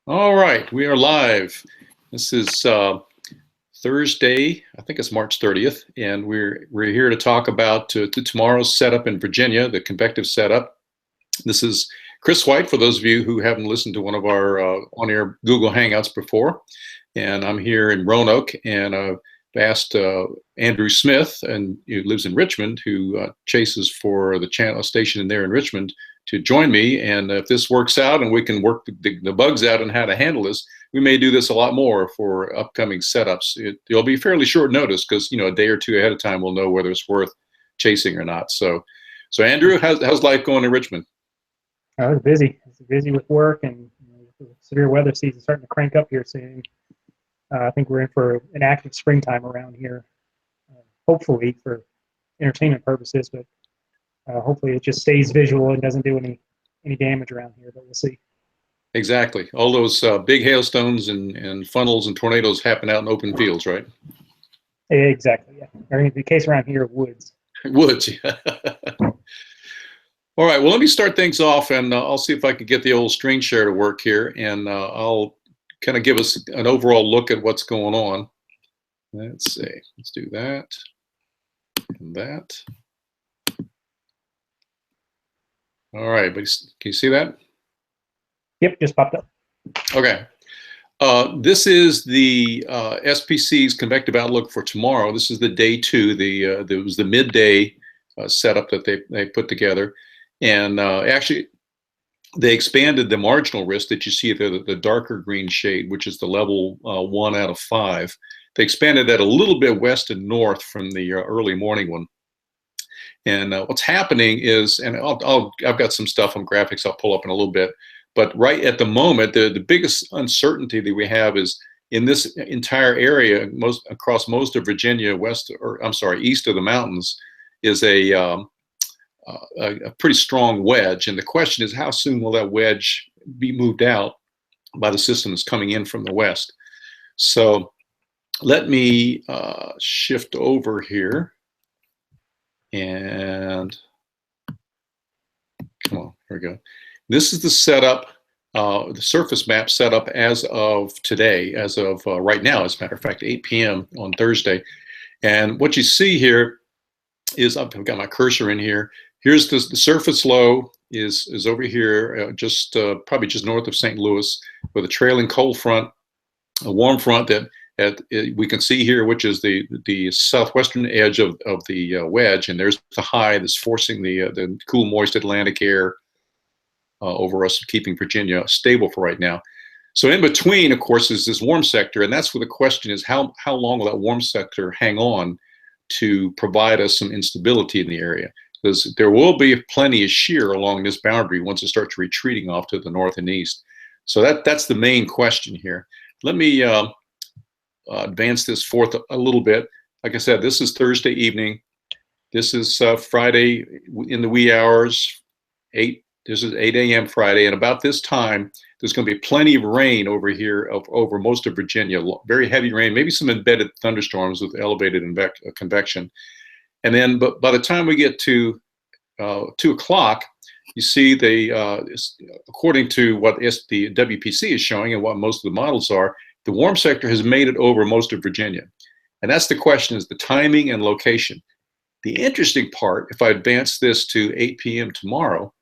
All right, we are live. This is Thursday, I think it's March 30th, and we're here to talk about tomorrow's setup in Virginia, the convective setup. This is Chris White, for those of you who haven't listened to one of our on-air Google Hangouts before, and I'm here in Roanoke, and I've asked Andrew Smith, and who lives in Richmond, who chases for the channel station in there in Richmond, to join me. And if this works out and we can work the bugs out and how to handle this, we may do this a lot more for upcoming setups. It'll be fairly short notice because, a day or two ahead of time we'll know whether it's worth chasing or not. So Andrew, how's life going in Richmond? I was busy. I was busy with work, and the severe weather season starting to crank up here soon. I think we're in for an active springtime around here, hopefully for entertainment purposes, but hopefully it just stays visual and doesn't do any damage around here, but we'll see. Exactly. All those big hailstones and funnels and tornadoes happen out in open fields, right? Exactly, yeah. Or the case around here, woods. Woods, yeah. All right, well, let me start things off, and I'll see if I can get the old screen share to work here, and I'll kind of give us an overall look at what's going on. Let's see. Let's do that and that. All right, but can you see that? Yep, just popped up. Okay. This is the SPC's convective outlook for tomorrow. This is the day two. There was the midday setup that they put together. And actually, they expanded the marginal risk that you see there, the darker green shade, which is the level 1 out of 5. They expanded that a little bit west and north from the early morning one. And what's happening is, and I've got some stuff on graphics I'll pull up in a little bit, but right at the moment, the biggest uncertainty that we have is in this entire area, across most of Virginia, east of the mountains, is a pretty strong wedge. And the question is, how soon will that wedge be moved out by the system that's coming in from the west? So let me shift over here. And come on, here we go. This is the setup, the surface map setup as of today, as of right now, as a matter of fact, 8 p.m. on Thursday. And what you see here is, I've got my cursor in here. Here's the surface low is over here, probably just north of St. Louis, with a trailing cold front, a warm front that we can see here, which is the southwestern edge of the wedge, and there's the high that's forcing the cool, moist Atlantic air over us, keeping Virginia stable for right now. So in between, of course, is this warm sector, and that's where the question is, how long will that warm sector hang on to provide us some instability in the area? Because there will be plenty of shear along this boundary once it starts retreating off to the north and east. So that's the main question here. Let me advance this forth a little bit. Like I said, this is Thursday evening. This is Friday in the wee hours. This is 8 a.m. Friday, and about this time, there's going to be plenty of rain over here, over most of Virginia. Very heavy rain, maybe some embedded thunderstorms with elevated convection. And then, but by the time we get to 2 o'clock, you see according to what the WPC is showing and what most of the models are, the warm sector has made it over most of Virginia. And that's the question, is the timing and location. The interesting part, if I advance this to 8 p.m. tomorrow,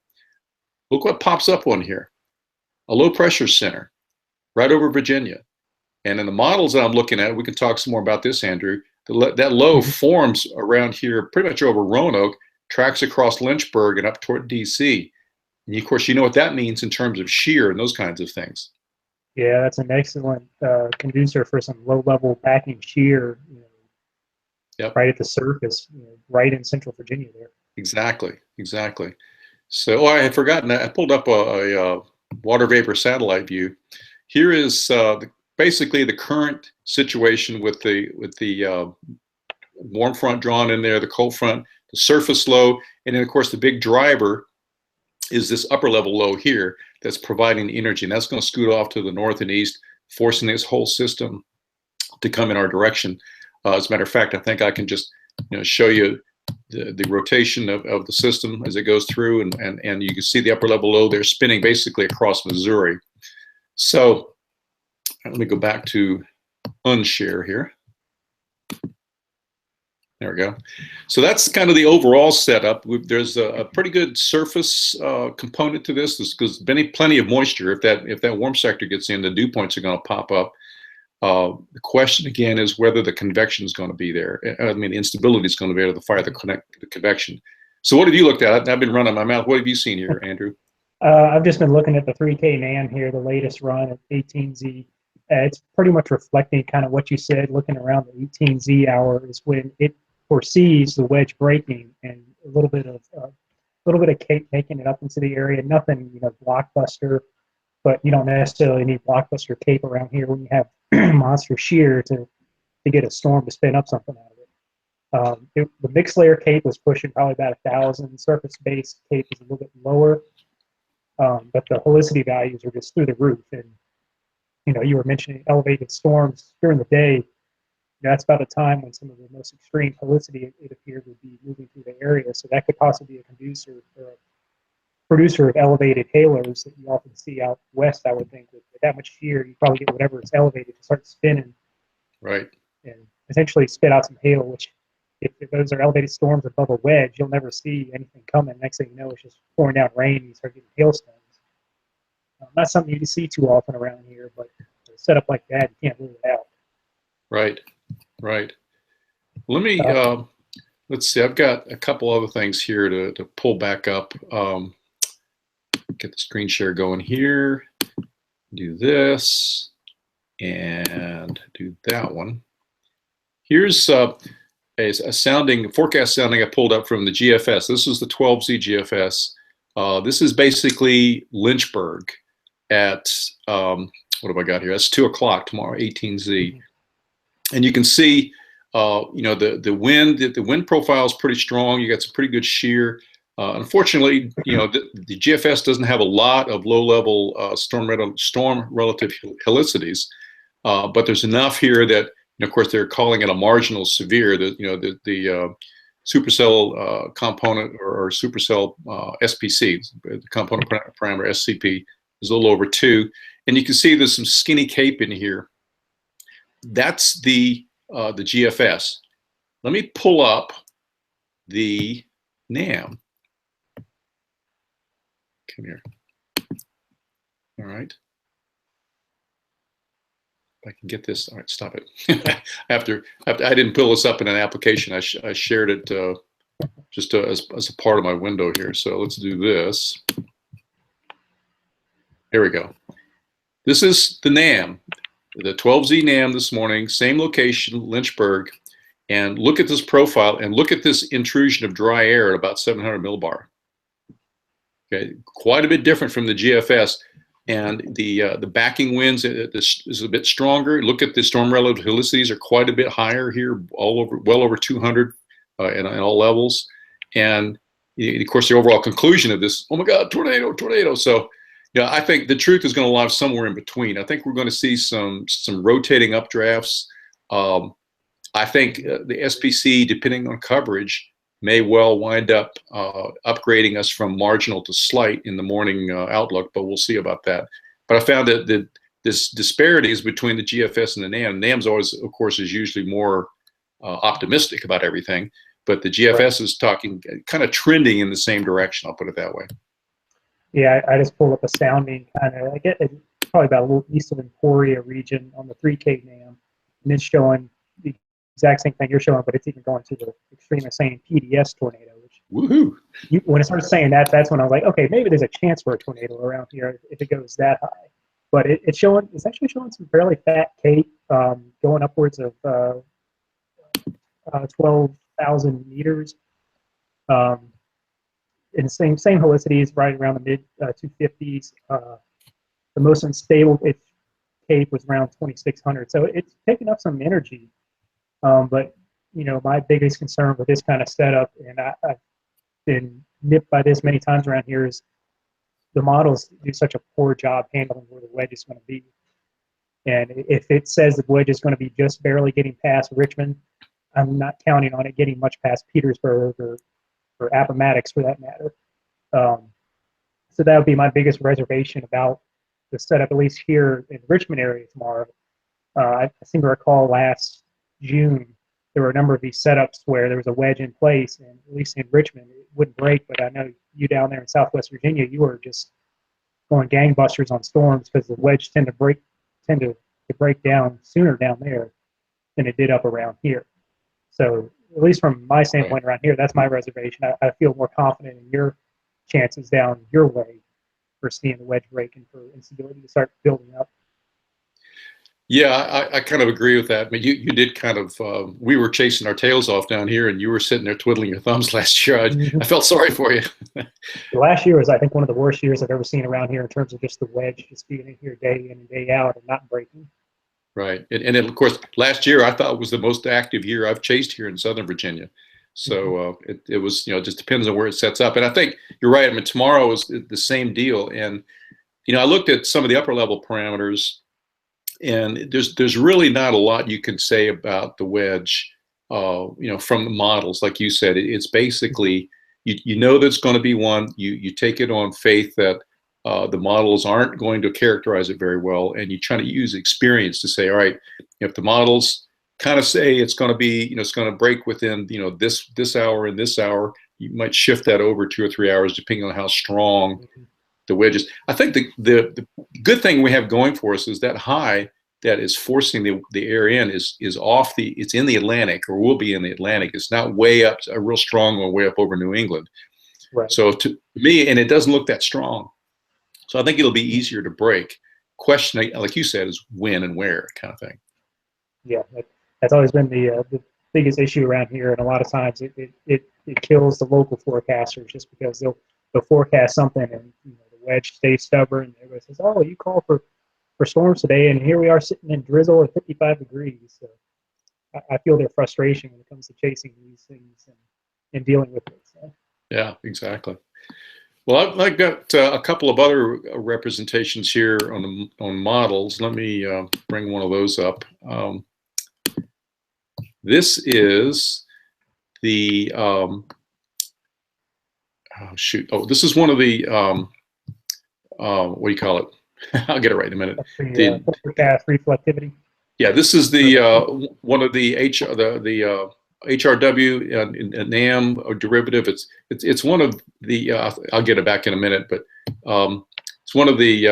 look what pops up on here. A low pressure center right over Virginia. And in the models that I'm looking at, we can talk some more about this, Andrew, that low forms around here pretty much over Roanoke, tracks across Lynchburg and up toward DC. And of course, you know what that means in terms of shear and those kinds of things. Yeah, that's an excellent conducer for some low-level packing shear, Yep. Right at the surface, right in central Virginia there. Exactly. So I had forgotten that. I pulled up a water vapor satellite view. Here is basically the current situation with the warm front drawn in there, the cold front, the surface low, and then of course the big driver is this upper level low here that's providing the energy, and that's going to scoot off to the north and east, forcing this whole system to come in our direction. As a matter of fact, I think I can just show you the rotation of the system as it goes through, and you can see the upper level low there spinning basically across Missouri. So Let me go back to unshare here. There we go. So that's kind of the overall setup. There's a pretty good surface component to this. There's plenty of moisture. If that warm sector gets in, the dew points are going to pop up. The question again is whether the convection is going to be there. I mean, the instability is going to be able to fire the convection. So what have you looked at? I've been running my mouth. What have you seen here, Andrew? I've just been looking at the 3K NAM here, the latest run at 18Z. It's pretty much reflecting kind of what you said. Looking around the 18Z hour is when it foresees the wedge breaking and a little bit of cake making it up into the area. Nothing, blockbuster, but you don't necessarily need blockbuster cape around here when you have monster shear to get a storm to spin up something out of it. The mixed layer cape was pushing probably about 1,000. Surface based cape is a little bit lower, but the helicity values are just through the roof. And you were mentioning elevated storms during the day. That's about a time when some of the most extreme helicity, it appeared, would be moving through the area. So that could possibly be a producer of elevated halos that you often see out west, I would think. With that much shear, you probably get whatever is elevated to start spinning. Right. And essentially spit out some hail, which if those are elevated storms above a wedge, you'll never see anything coming. Next thing you know, it's just pouring down rain and you start getting hailstones. Not something you can see too often around here, but a setup like that, you can't rule it out. Right. Right. Let me, let's see, I've got a couple other things here to pull back up. Get the screen share going here, do this, and do that one. Here's a forecast sounding I pulled up from the GFS. This is the 12Z GFS. This is basically Lynchburg at, what have I got here? That's 2 o'clock tomorrow, 18Z. And you can see, the wind profile is pretty strong. You got some pretty good shear. Unfortunately, the GFS doesn't have a lot of low-level storm relative helicities, but there's enough here that, of course, they're calling it a marginal severe. The supercell component or supercell SPC, the component parameter SCP, is a little over 2, and you can see there's some skinny cape in here. That's the GFS. Let me pull up the NAM. Come here. All right. If I can get this. All right, stop it. after I didn't pull this up in an application. I shared it just as a part of my window here. So let's do this. Here we go. This is the NAM. The 12Z NAM this morning, same location, Lynchburg, and look at this profile and look at this intrusion of dry air at about 700 millibar. Okay, quite a bit different from the GFS, and the backing winds is a bit stronger. Look at the storm relative helicities are quite a bit higher here, well over 200 in all levels, and of course the overall conclusion of this, oh my God, tornado, tornado. So. Yeah, I think the truth is going to lie somewhere in between. I think we're going to see some rotating updrafts. I think the SPC, depending on coverage, may well wind up upgrading us from marginal to slight in the morning outlook, but we'll see about that. But I found that this disparities between the GFS and the NAM. NAM's always, of course, is usually more optimistic about everything, but the GFS is talking kind of trending in the same direction. I'll put it that way. Yeah, I just pulled up a sounding kind of, I get it, probably about a little east of Emporia region on the 3K NAM, and it's showing the exact same thing you're showing, but it's even going to the extreme of saying PDS tornado. Which, woohoo! When it started saying that, that's when I was like, okay, maybe there's a chance for a tornado around here if it goes that high. But it's actually showing some fairly fat cape, going upwards of 12,000 meters. In the same helicities, right around the mid 250s. The most unstable cape was around 2,600. So it's taking up some energy. But my biggest concern with this kind of setup, and I've been nipped by this many times around here, is the models do such a poor job handling where the wedge is going to be. And if it says the wedge is going to be just barely getting past Richmond, I'm not counting on it getting much past Petersburg or Appomattox for that matter. So that would be my biggest reservation about the setup, at least here in the Richmond area tomorrow. I seem to recall last June there were a number of these setups where there was a wedge in place, and at least in Richmond it wouldn't break. But I know you down there in Southwest Virginia, you were just going gangbusters on storms because the wedge tend to break down sooner down there than it did up around here. So at least from my standpoint around here, that's my reservation. I feel more confident in your chances down your way for seeing the wedge break and for instability to start building up. Yeah, I kind of agree with that. I mean, you did kind of, we were chasing our tails off down here and you were sitting there twiddling your thumbs last year. I felt sorry for you. Last year was, I think, one of the worst years I've ever seen around here in terms of just the wedge just being in here day in and day out and not breaking. Right. And then, of course, last year I thought was the most active year I've chased here in Southern Virginia. So it was, it just depends on where it sets up. And I think you're right. I mean, tomorrow is the same deal. And, I looked at some of the upper level parameters, and there's really not a lot you can say about the wedge, from the models. Like you said, it's basically, you know there's going to be one. You take it on faith that the models aren't going to characterize it very well, and you try to use experience to say, all right, if the models kind of say it's going to be, it's going to break within, this hour and this hour, you might shift that over 2 or 3 hours depending on how strong the wedges. I think the good thing we have going for us is that high that is forcing the air in is it's in the Atlantic, or will be in the Atlantic. It's not way up, a real strong one way up over New England. Right. So to me, and it doesn't look that strong. So I think it'll be easier to break. Question, like you said, is when and where kind of thing. Yeah, that's always been the biggest issue around here, and a lot of times it kills the local forecasters just because they'll forecast something and the wedge stays stubborn. And everybody says, "Oh, you call for storms today," and here we are sitting in drizzle at 55 degrees. So I feel their frustration when it comes to chasing these things and dealing with it. So. Yeah, exactly. Well, I've got a couple of other representations here on models. Let me bring one of those up. This is the this is one of the what do you call it? I'll get it right in a minute. The forecast reflectivity. Yeah, this is the one of the HRW and NAM derivative. It's one of the I'll get it back in a minute, but it's one of the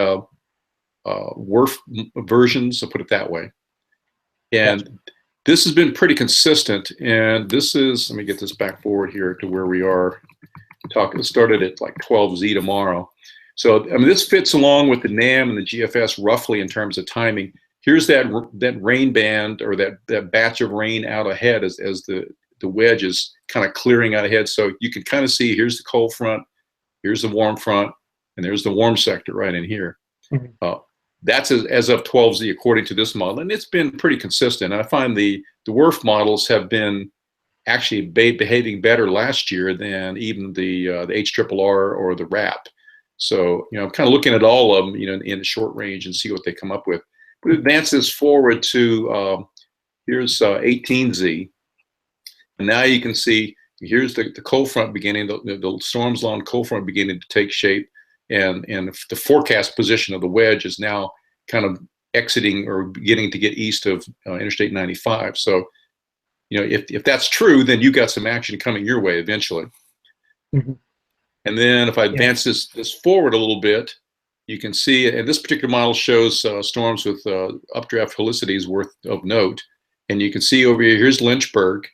WRF versions. I'll put it that way. And gotcha. This has been pretty consistent. And this is, let me get this back forward here to where we are talking. It started at like 12Z tomorrow. So I mean, this fits along with the NAM and the GFS roughly in terms of timing. Here's that rain band, or that batch of rain out ahead as the wedge is kind of clearing out ahead. So you can kind of see, here's the cold front, here's the warm front, and there's the warm sector right in here. That's as of 12Z according to this model, and it's been pretty consistent. I find the WRF models have been actually behaving better last year than even the HRRR or the RAP. So I'm kind of looking at all of them, in the short range and see what they come up with. But it advances forward to here's 18Z, and now you can see here's the cold front beginning, the storms along cold front beginning to take shape, and the forecast position of the wedge is now kind of exiting or beginning to get east of Interstate 95. So if that's true, then you got some action coming your way eventually. And then if I advance this forward a little bit, you can see, and this particular model shows storms with updraft helicities worth of note. And you can see over here, here's Lynchburg.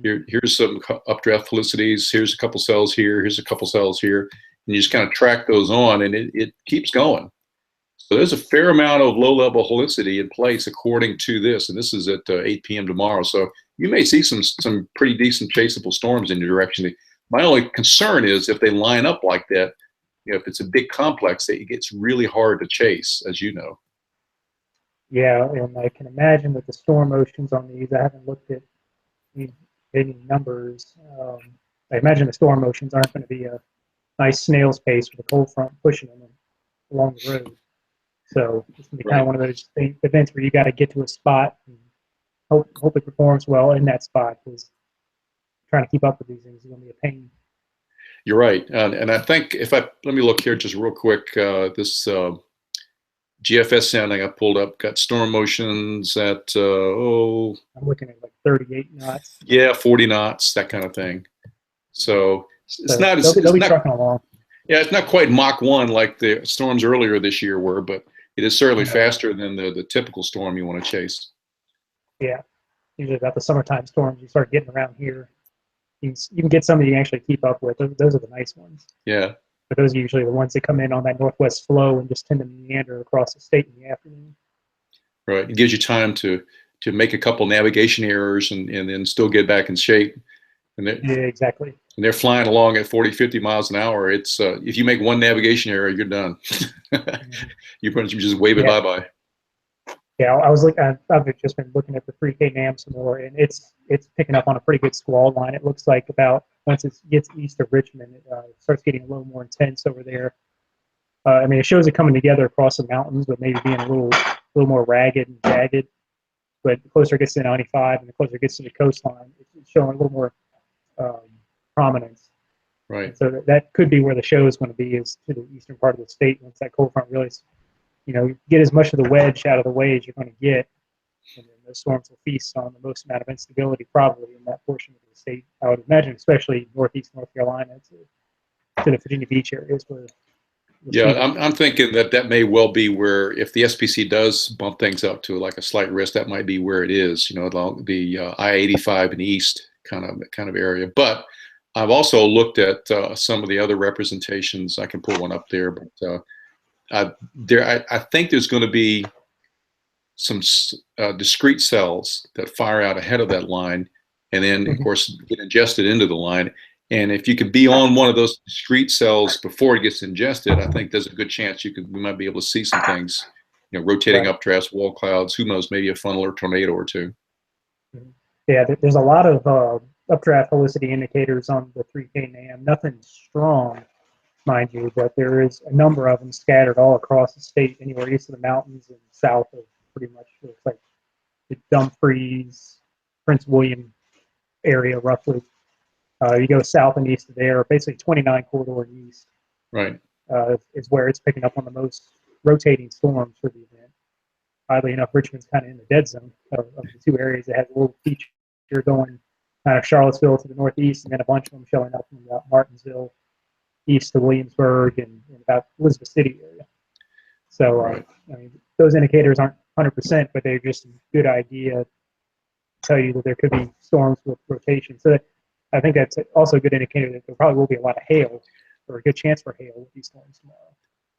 Here's some updraft helicities. Here's a couple cells here. Here's a couple cells here. And you just kind of track those on, and it keeps going. So there's a fair amount of low-level helicity in place according to this. And this is at 8 p.m. tomorrow. So you may see some pretty decent chaseable storms in your direction. My only concern is if they line up like that, if it's a big complex, it gets really hard to chase, as you know. Yeah, and I can imagine that the storm oceans on these, I haven't looked at any numbers. I imagine the storm oceans aren't going to be a nice snail's pace with a cold front pushing them along the road. So it's going to be kind of one of those events where you got to get to a spot and hope it performs well in that spot, because trying to keep up with these things is going to be a pain. You're right, and I think let me look here just real quick. GFS sounding I pulled up got storm motions at I'm looking at like 38 knots. yeah, 40 knots, that kind of thing. So it's So not they'll it's be not trucking along. yeah, it's not quite Mach 1 like the storms earlier this year were, but it is certainly No. faster than the typical storm you want to chase. Yeah, usually about the summertime storms, you start getting around here. You can get some that you can actually keep up with. Those are the nice ones. Yeah, But those are usually the ones that come in on that northwest flow and just tend to meander across the state in the afternoon. right. It gives you time to make a couple navigation errors and then still get back in shape. And Yeah, exactly. they're flying along at 40, 50 miles an hour. It's if you make one navigation error, you're done. Mm-hmm. You just wave it Yeah, bye-bye. yeah. I was looking. I've just been looking at the 3K NAM some more, and it's picking up on a pretty good squall line. It looks like about once it gets east of Richmond, it starts getting a little more intense over there. I mean, it shows it coming together across the mountains, but maybe being a little more ragged and jagged. But the closer it gets to 95 and the closer it gets to the coastline, it's showing a little more um, prominence. Right. And so that could be where the show is going to be, is to the eastern part of the state. Once that cold front really, get as much of the wedge out of the way as you're going to get, and then those storms will feast on the most amount of instability probably in that portion of the state. I would imagine, especially northeast North Carolina to the Virginia Beach areas where. Yeah, I'm thinking that may well be where if the SPC does bump things up to like a slight risk, that might be where it is. Along the I-85 and east kind of area. But I've also looked at some of the other representations. I can pull one up there, but I think there's going to be some discrete cells that fire out ahead of that line, and then of course get ingested into the line. And if you can be on one of those discrete cells before it gets ingested, I think there's a good chance we might be able to see some things, rotating Right. updrafts, wall clouds, who knows, maybe a funnel or tornado or two. Yeah, there's a lot of updraft helicity indicators on the 3K NAM. Nothing strong, mind you, but there is a number of them scattered all across the state, anywhere east of the mountains and south of pretty much looks like the Dumfries, Prince William area, roughly. You go south and east of there, basically 29 corridor and east. Right. Is where it's picking up on the most rotating storms for the event. Oddly enough, Richmond's kind of in the dead zone of the two areas. It has a little feature going kind of Charlottesville to the northeast, and then a bunch of them showing up from about Martinsville east to Williamsburg and about Elizabeth City area. So, right. I mean, those indicators aren't 100%, but they're just a good idea to tell you that there could be storms with rotation. So I think that's also a good indicator that there probably will be a lot of hail, or a good chance for hail with these storms tomorrow.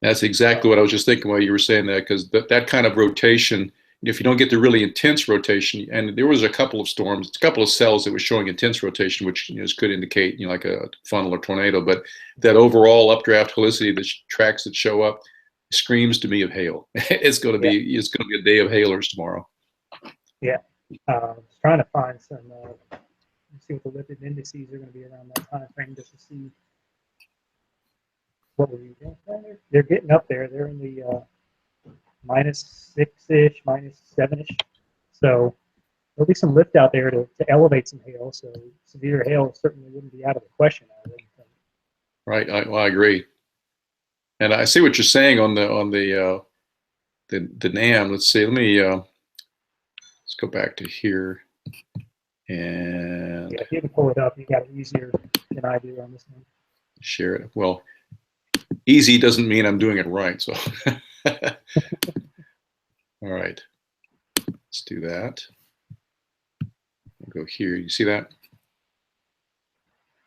That's exactly what I was just thinking while you were saying that, because that kind of rotation, if you don't get the really intense rotation, and there was a couple of storms, a couple of cells that were showing intense rotation, which could indicate like a funnel or tornado, but that overall updraft helicity, the tracks that show up, screams to me of hail. It's going to be a day of hailers tomorrow. Yeah, I was trying to find some. See what the lipid indices are going to be around that time frame, just to see what we're doing. They're getting up there. They're in the -6-ish, -7-ish. So there'll be some lift out there to elevate some hail. So severe hail certainly wouldn't be out of the question. I wouldn't think. Right. I agree. And I see what you're saying on the NAM. Let's see. Let's go back to here. And yeah, if you can pull it up, you got it easier than I do on this one. Share it. Well, easy doesn't mean I'm doing it right. So, all right, let's do that. We'll go here. You see that?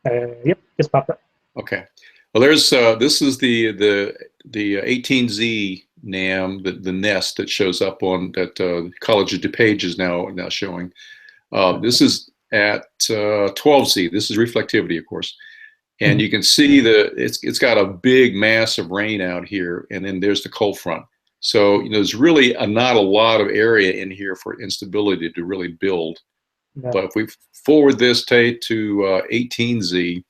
Yep, just popped up. Okay. Well, there's this is the 18Z NAM, the nest that shows up on that College of DuPage is now showing. This is at 12Z. This is reflectivity, of course. And you can see it's got a big mass of rain out here, and then there's the cold front. So there's really not a lot of area in here for instability to really build. No. But if we forward this to 18Z,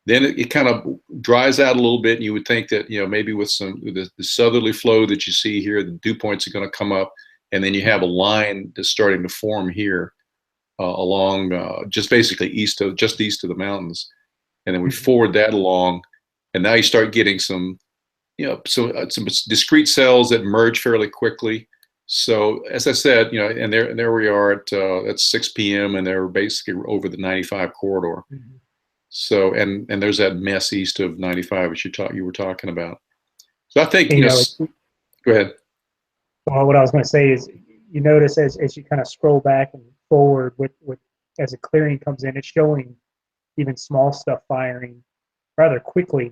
then it kind of dries out a little bit, and you would think that maybe with the southerly flow that you see here, the dew points are going to come up, and then you have a line that's starting to form here along just basically east of the mountains. And then we forward that along, and now you start getting some some discrete cells that merge fairly quickly. So as I said, and there we are at 6 p.m. and they're basically over the 95 corridor. Mm-hmm. So and there's that mess east of 95 which you were talking about. So I think go ahead. Well, what I was going to say is, you notice as you kind of scroll back and forward with as a clearing comes in, it's showing even small stuff firing rather quickly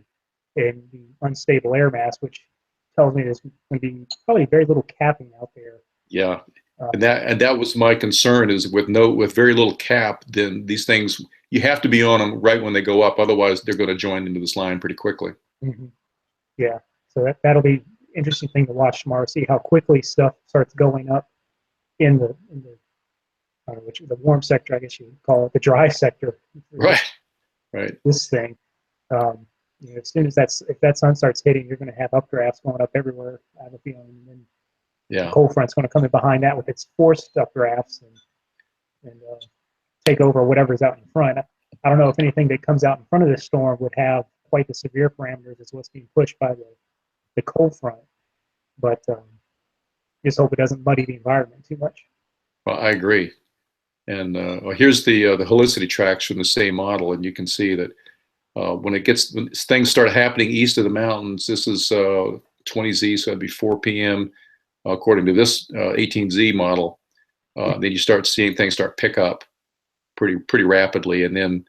in the unstable air mass, which tells me there's going to be probably very little capping out there. Yeah, and that was my concern is with very little cap, then these things you have to be on them right when they go up, otherwise they're going to join into this line pretty quickly. Mm-hmm. Yeah, so that'll be interesting thing to watch tomorrow. See how quickly stuff starts going up in the which is the warm sector, I guess you would call it, the dry sector. Right, right. This thing. As soon as if that sun starts hitting, you're going to have updrafts going up everywhere. I have a feeling, and then the cold front's going to come in behind that with its forced updrafts and take over whatever's out in front. I don't know if anything that comes out in front of this storm would have quite the severe parameters as what's being pushed by the cold front, but just hope it doesn't muddy the environment too much. Well, I agree. And here's the helicity tracks from the same model, and you can see that when things start happening east of the mountains, this is 20Z, so that'd be 4 p.m. According to this 18Z model. Then you start seeing things start pick up pretty rapidly, and then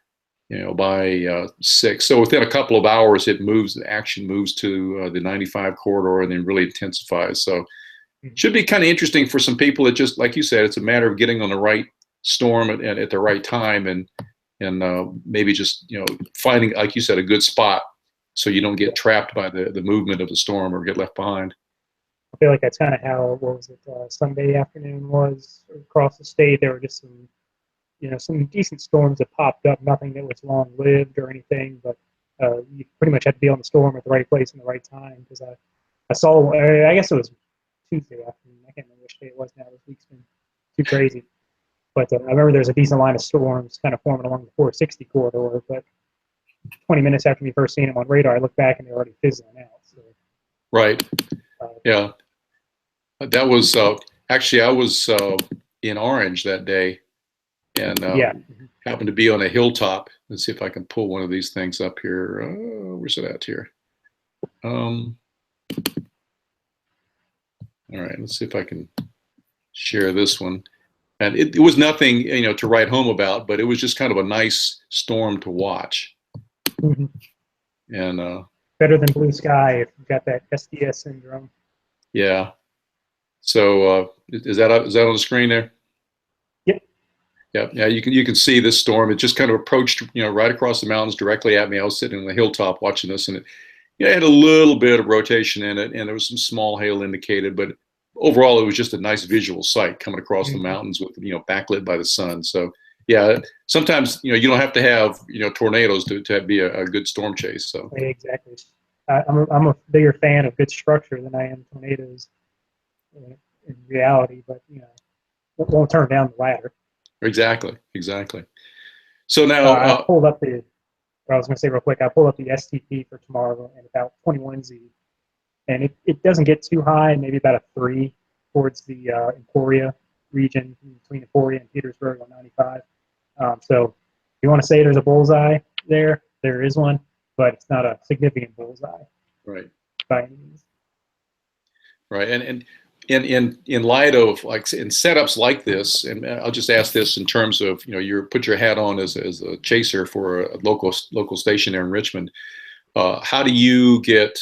by 6, so within a couple of hours, the action moves to the 95 corridor, and then really intensifies. So it should be kind of interesting for some people. That just like you said, it's a matter of getting on the right storm at the right time, and maybe just finding, like you said, a good spot so you don't get trapped by the movement of the storm or get left behind. I feel like that's kind of how Sunday afternoon was across the state. There were just some decent storms that popped up. Nothing that was long lived or anything, but you pretty much had to be on the storm at the right place in the right time. Because I saw, I guess it was Tuesday afternoon. I can't remember which day it was now. This week's been too crazy. But I remember there's a decent line of storms kind of forming along the 460 corridor. But 20 minutes after me first seeing them on radar, I looked back and they're already fizzling out. So, right. Yeah. That was actually, I was in Orange that day, and happened to be on a hilltop. Let's see if I can pull one of these things up here. Where's it at here? All right, let's see if I can share this one. And it was nothing, to write home about, but it was just kind of a nice storm to watch. Mm-hmm. And better than blue sky if you've got that SDS syndrome. Yeah. So is that on the screen there? Yep. Yeah. You can see this storm. It just kind of approached, right across the mountains directly at me. I was sitting on the hilltop watching this, and it had a little bit of rotation in it, and there was some small hail indicated, but overall it was just a nice visual sight coming across the mountains with backlit by the sun. So yeah, sometimes you don't have to have tornadoes to be a good storm chase. So exactly. I'm a bigger fan of good structure than I am tornadoes in reality, but won't turn down the ladder. Exactly. So now I pulled up I was going to say real quick, I pulled up the STP for tomorrow and about 21Z, and it doesn't get too high, maybe about a 3 towards the Emporia region, between Emporia and Petersburg on 95. So if you want to say there's a bullseye there is one, but it's not a significant bullseye. Right. By any means. Right. And in light of in setups like this, and I'll just ask this in terms of you put your hat on as a chaser for a local station there in Richmond. How do you get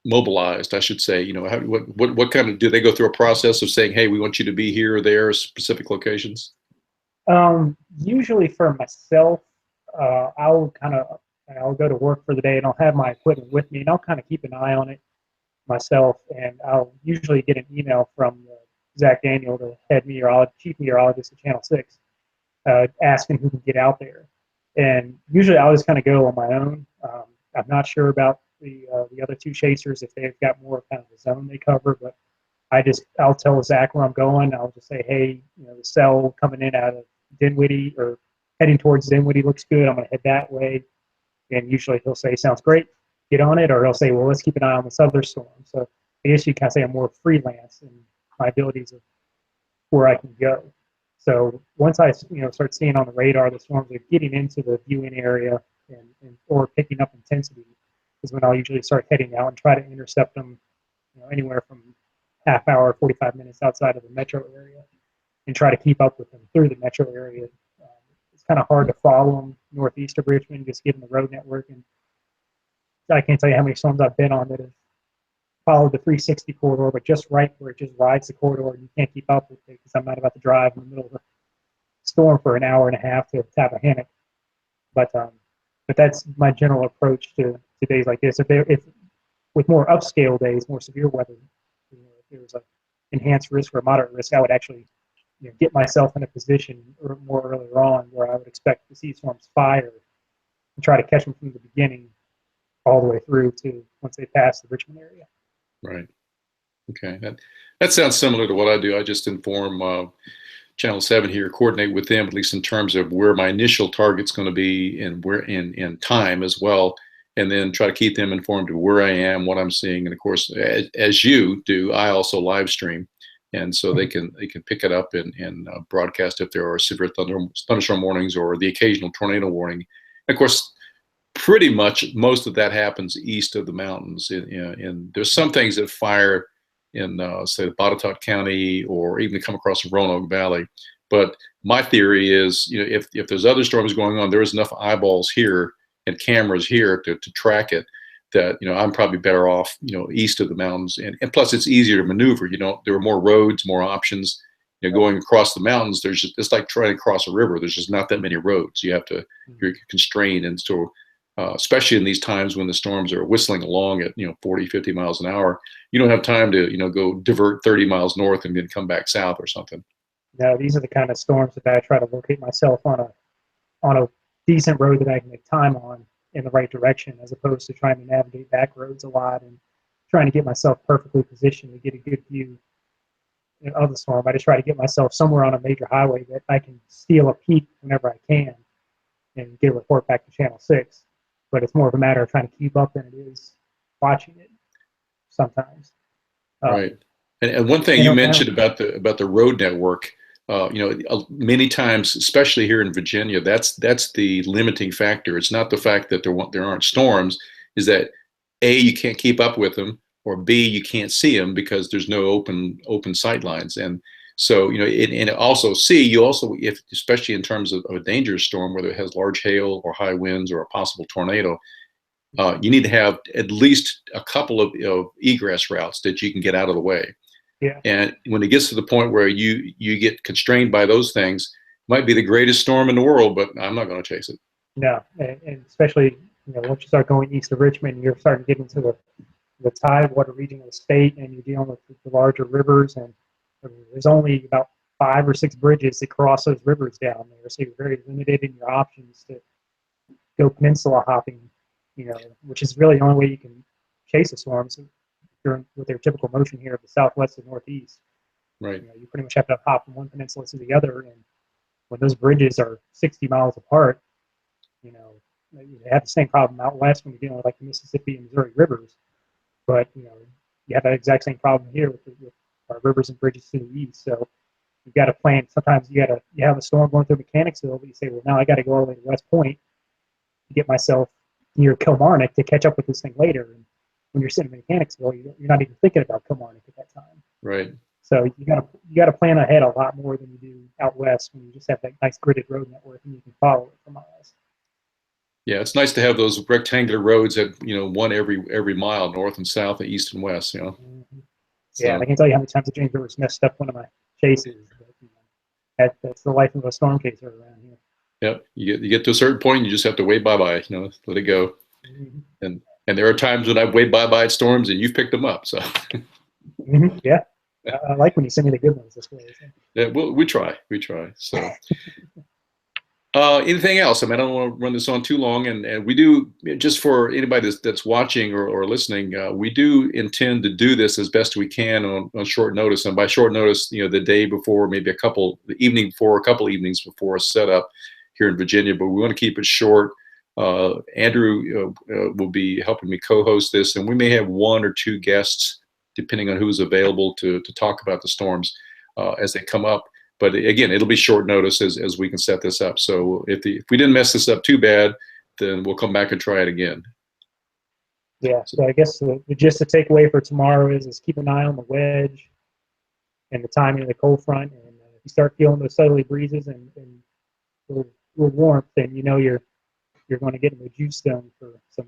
mobilized? I should say. What kind of, do they go through a process of saying, hey, we want you to be here or there, specific locations? Usually for myself, I'll go to work for the day and I'll have my equipment with me and I'll kind of keep an eye on it myself, and I'll usually get an email from Zach Daniel, the chief meteorologist at Channel 6, asking who can get out there. And usually I'll just kind of go on my own. I'm not sure about the other two chasers, if they've got more kind of the zone they cover, but I'll tell Zach where I'm going. I'll just say, hey, the cell coming in out of Dinwiddie or heading towards Dinwiddie looks good. I'm going to head that way. And usually he'll say, sounds great. get on it, or they'll say, well, let's keep an eye on this other storm. So I guess you kind of say I'm more freelance in my abilities of where I can go. So once I start seeing on the radar the storms are getting into the viewing area and or picking up intensity, is when I'll usually start heading out and try to intercept them, anywhere from half hour, 45 minutes outside of the metro area, and try to keep up with them through the metro area. It's kind of hard to follow them northeast of Richmond, just given the road network. And I can't tell you how many storms I've been on that have followed the 360 corridor, but just right where it just rides the corridor and you can't keep up with it because I'm not about to drive in the middle of a storm for an hour and a half to tap a hammock. But that's my general approach to days like this. If with more upscale days, more severe weather, if there was an enhanced risk or moderate risk, I would actually get myself in a position more earlier on where I would expect to see storms fire and try to catch them from the beginning all the way through to once they pass the Richmond area. Right. Okay. That sounds similar to what I do. I just inform Channel 7 here, coordinate with them, at least in terms of where my initial target's going to be and where in time as well, and then try to keep them informed of where I am, what I'm seeing. And of course, as you do, I also live stream. And so they can pick it up and broadcast if there are severe thunderstorm warnings or the occasional tornado warning. And of course, pretty much most of that happens east of the mountains. And there's some things that fire in, say, Botetourt County or even come across the Roanoke Valley. But my theory is, if there's other storms going on, there's enough eyeballs here and cameras here to track it, that I'm probably better off east of the mountains, and plus it's easier to maneuver. There are more roads, more options. Going across the mountains, it's like trying to cross a river. There's just not that many roads. You're constrained, and so especially in these times when the storms are whistling along at 40, 50 miles an hour, you don't have time to go divert 30 miles north and then come back south or something. No, these are the kind of storms that I try to locate myself on a decent road that I can make time on in the right direction, as opposed to trying to navigate back roads a lot and trying to get myself perfectly positioned to get a good view of the storm. I just try to get myself somewhere on a major highway that I can steal a peek whenever I can and get a report back to Channel 6. But it's more of a matter of trying to keep up than it is watching it sometimes. Right. And one thing you mentioned about the road network, many times, especially here in Virginia, that's the limiting factor. It's not the fact that there aren't storms, is that A, you can't keep up with them, or B, you can't see them because there's no open sight lines. And so, and also C, especially in terms of a dangerous storm, whether it has large hail or high winds or a possible tornado, you need to have at least a couple of egress routes that you can get out of the way. Yeah. And when it gets to the point where you get constrained by those things, it might be the greatest storm in the world, but I'm not going to chase it. No, and especially once you start going east of Richmond, you're starting to get into the tidewater region of the state, and you're dealing with the larger rivers, and there's only about 5 or 6 bridges that cross those rivers down there, so you're very limited in your options to go peninsula hopping, which is really the only way you can chase a storm. So with their typical motion here of the southwest and northeast, right? You pretty much have to hop from one peninsula to the other, and when those bridges are 60 miles apart, you have the same problem out west when you're dealing with like the Mississippi and Missouri rivers, but you have that exact same problem here with our rivers and bridges to the east. So you've got to plan. Sometimes you have a storm going through Mechanicsville, but you say, well, now I got to go all the way to West Point to get myself near Kilmarnock to catch up with this thing later. And when you're sitting in Mechanicsville, you're not even thinking about Kilmarnock at that time. Right. So you got to plan ahead a lot more than you do out west when you just have that nice gridded road network and you can follow it for miles. Yeah, it's nice to have those rectangular roads at one every mile, north and south, and east and west. Mm-hmm. Yeah, I can tell you how many times the James River's messed up one of my chases. But, that's the life of a storm chaser around here. Yep, you get to a certain point, and you just have to wave bye-bye. Let it go. Mm-hmm. And there are times when I've waved bye-bye at storms, and you've picked them up. So. Mm-hmm. Yeah, I like when you send me the good ones this way. So. Yeah, we try. So. Anything else? I mean, I don't want to run this on too long, and we do, just for anybody that's watching or listening, we do intend to do this as best we can on short notice. And by short notice, the day before, maybe the evening before, a couple evenings before a setup here in Virginia. But we want to keep it short. Andrew will be helping me co-host this, and we may have one or two guests, depending on who's available to talk about the storms as they come up. But again, it'll be short notice as we can set this up. So if we didn't mess this up too bad, then we'll come back and try it again. Yeah, so I guess the gist to take away for tomorrow is keep an eye on the wedge and the timing of the cold front. And if you start feeling those southerly breezes and a little warmth, then you know you're going to get in the juice zone for some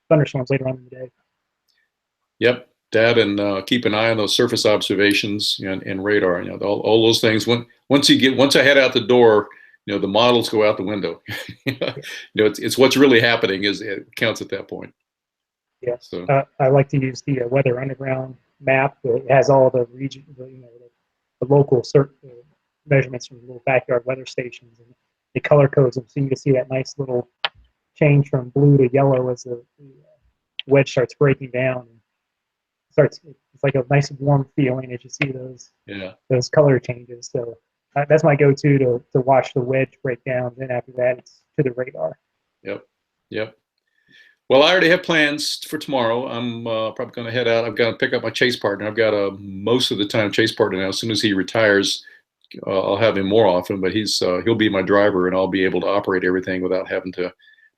thunderstorms later on in the day. Yep, that, and keep an eye on those surface observations and radar. You know, all those things. Once I head out the door, you know, the models go out the window. You know, it's what's really happening it counts at that point. Yeah. So I like to use the Weather Underground map. It has all the region, the local measurements from little backyard weather stations, and the color codes them, so you can see that nice little change from blue to yellow as the wedge starts breaking down. It's like a nice warm feeling as you see those color changes. So that's my go-to to watch the wedge break down. Then after that, it's to the radar. Yep. Well, I already have plans for tomorrow. I'm probably going to head out. I've got to pick up my chase partner. I've got a most of the time chase partner now. As soon as he retires, I'll have him more often. But he'll be my driver, and I'll be able to operate everything without having to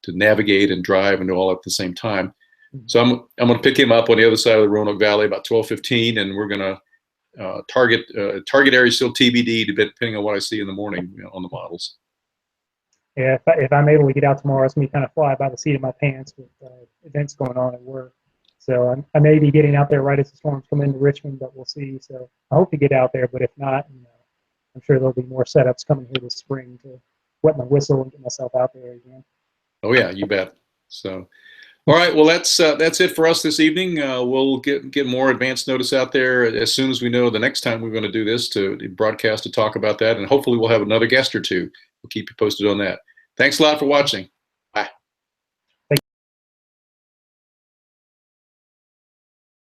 navigate and drive and do all at the same time. So I'm going to pick him up on the other side of the Roanoke Valley about 12:15, and we're going to target area still TBD, depending on what I see in the morning, you know, on the models. Yeah, if I'm able to get out tomorrow, it's going to kind of fly by the seat of my pants with events going on at work. So I may be getting out there right as the storms come into Richmond, but we'll see. So I hope to get out there, but if not, you know, I'm sure there'll be more setups coming here this spring to wet my whistle and get myself out there again. Oh yeah, you bet. So, all right, well that's it for us this evening. We'll get more advanced notice out there as soon as we know the next time we're going to do this to broadcast to talk about that, and hopefully we'll have another guest or two. We'll keep you posted on that. Thanks a lot for watching.